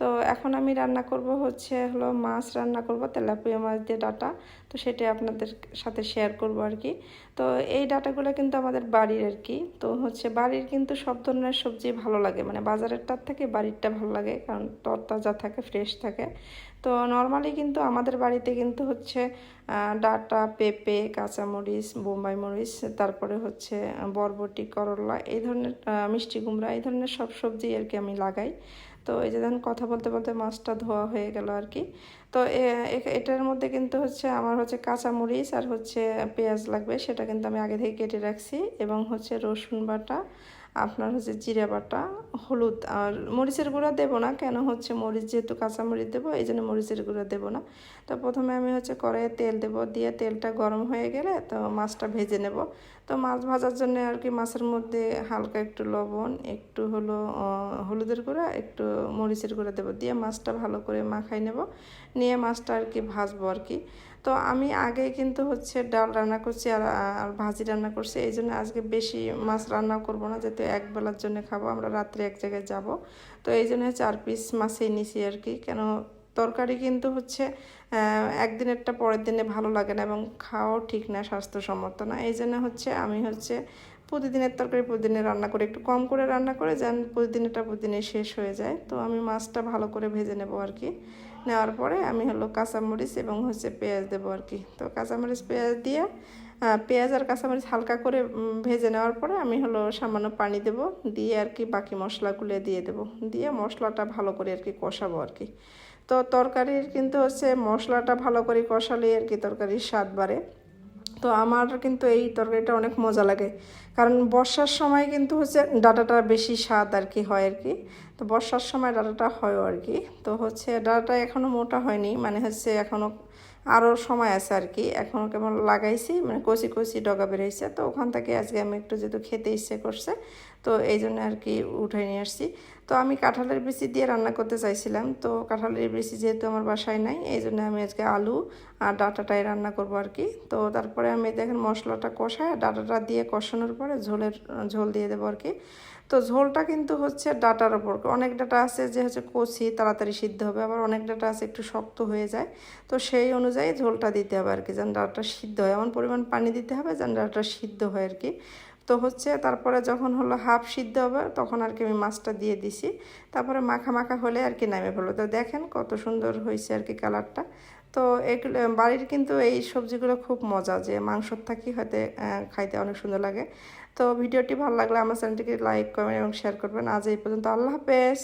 তো এখন আমি রান্না করব হলো মাছ রান্না করব, তেলাপিয়া মাছ দিয়ে ডাটা। তো সেটাই আপনাদের সাথে শেয়ার করব আর কি। তো এই ডাটাগুলো কিন্তু আমাদের বাড়ির আর কি। তো বাড়ির কিন্তু সব ধরনের সবজি ভালো লাগে, মানে বাজারেরটার থেকে বাড়িরটা ভালো লাগে, কারণ তরতাজা থাকে, ফ্রেশ থাকে। তো নর্মালি কিন্তু আমাদের বাড়িতে কিন্তু ডাটা, পেঁপে, কাঁচামরিচ, বোম্বাই মরিচ, তারপরে বরবটি, করলা, এই ধরনের মিষ্টি কুমড়া, এই ধরনের সব সবজি আর কি আমি লাগাই। তো এই যে দেখুন কথা বলতে বলতে মাছটা ধোয়া হয়ে গেল আর কি। তো এটার মধ্যে কিন্তু আমার কাঁচামরিচ আর পেঁয়াজ লাগবে, সেটা কিন্তু আমি আগে থেকে কেটে রাখছি, এবং রসুন বাটা, আপনার জিরা বাটা, হলুদ, আর মরিচের গুঁড়া দেবো না, কেন মরিচ যেহেতু কাঁচামরিচ দেবো এই জন্য মরিচের গুঁড়া দেবো না। তো প্রথমে আমি কড়াইয়ে তেল দেবো, দিয়ে তেলটা গরম হয়ে গেলে তো মাছটা ভেজে নেব। তো মাছ ভাজার জন্য আর কি মাছের মধ্যে হালকা একটু লবণ, একটু হলুদের গুঁড়া, একটু মরিচের গুঁড়া দেবো, দিয়ে মাছটা ভালো করে মাখাই নেব, নিয়ে মাছটা আর কি ভাজবো আর কি। তো আমি আগে কিন্তু ডাল রান্না করছি আর ভাজি রান্না করছি, এই জন্য আজকে বেশি মাছ রান্না করব না, যেহেতু এক বেলার জন্য খাবো, আমরা রাত্রে এক জায়গায় যাব। তো এই জন্য 4 পিস মাছই নিছি আর কি, কেন তরকারি কিন্তু একদিনেরটা পরের দিনে ভালো লাগে না, এবং খাওয়াও ঠিক না, স্বাস্থ্যসম্মত না। এই জন্য আমি প্রতিদিনের তরকারি প্রতিদিনে রান্না করে, একটু কম করে রান্না করে যেন প্রতিদিনেরটা প্রতিদিনে শেষ হয়ে যায়। তো আমি মাছটা ভালো করে ভেজে নেব আর কি। নেওয়ার পরে আমি কাঁচামরিচ এবং পেঁয়াজ দেবো আর কি। তো কাঁচামরিচ পেঁয়াজ দিয়ে পেঁয়াজ আর কাঁচামরিচ হালকা করে ভেজে নেওয়ার পরে আমি সামান্য পানি দেব, দিয়ে আর কি বাকি মশলাগুলো দিয়ে দেব, দিয়ে মশলাটা ভালো করে আর কি কষাবো আর কি। তো তরকারির কিন্তু মশলাটা ভালো করে কষালে আর কি তরকারির স্বাদ বাড়ে। তো আমার কিন্তু এই তরকারিটা অনেক মজা লাগে, কারণ বর্ষার সময় কিন্তু ডাঁটাটা বেশি স্বাদ আর কি হয় আর কি। তো বর্ষার সময় ডাঁটাটা হয়ও আর কি। তো ডাঁটাটা এখনও মোটা হয়নি, মানে এখনও আরও সময় আছে আর কি, এখনও কেমন লাগাইছি, মানে কচি কচি ডগা বেরোইছে। তো ওখান থেকে আজকে আমি একটু যেহেতু খেতে ইচ্ছে করছে, তো এই জন্য আর কি উঠাই নিয়ে আসছি। তো আমি কাঁঠালের বিচি দিয়ে রান্না করতে চাইছিলাম, তো কাঁঠালের বিচি যেহেতু আমার বাসায় নাই, এই জন্য আমি আজকে আলু আর ডাঁটাটাই রান্না করব আর কি। তো তারপরে আমি দেখেন মশলাটা কষায় ডাঁটাটা দিয়ে কষানোর পরে ঝোল দিয়ে দেবো আর কি। তো ঝোলটা কিন্তু ডাঁটার ওপর, অনেক ডাঁটা আছে যে কচি তাড়াতাড়ি সিদ্ধ হবে, আবার অনেক ডাঁটা আছে একটু শক্ত হয়ে যায়। তো সেই অনুযায়ী ঝোলটা দিতে হবে আর কি, যেন ডাঁটাটা সিদ্ধ হয়, এমন পরিমাণ পানি দিতে হবে যেন ডাঁটাটা সিদ্ধ হয় আর কি। তো তারপরে যখন হাফ সিদ্ধ হবে তখন আর কি আমি মাছটা দিয়ে দিছি, তারপরে মাখা মাখা হলে আর কি নামে ফেলো। তো দেখেন কত সুন্দর হয়েছে আর কি কালারটা। তো এগুলো বাড়ির কিন্তু এই সবজিগুলো খুব মজা, যে মাংসর থাকি হয়তো খাইতে অনেক সুন্দর লাগে। তো ভিডিওটি ভালো লাগলে আমার চ্যানেলটিকে লাইক করবেন এবং শেয়ার করবেন। আজ এই পর্যন্ত, আল্লাহ হাফেজ।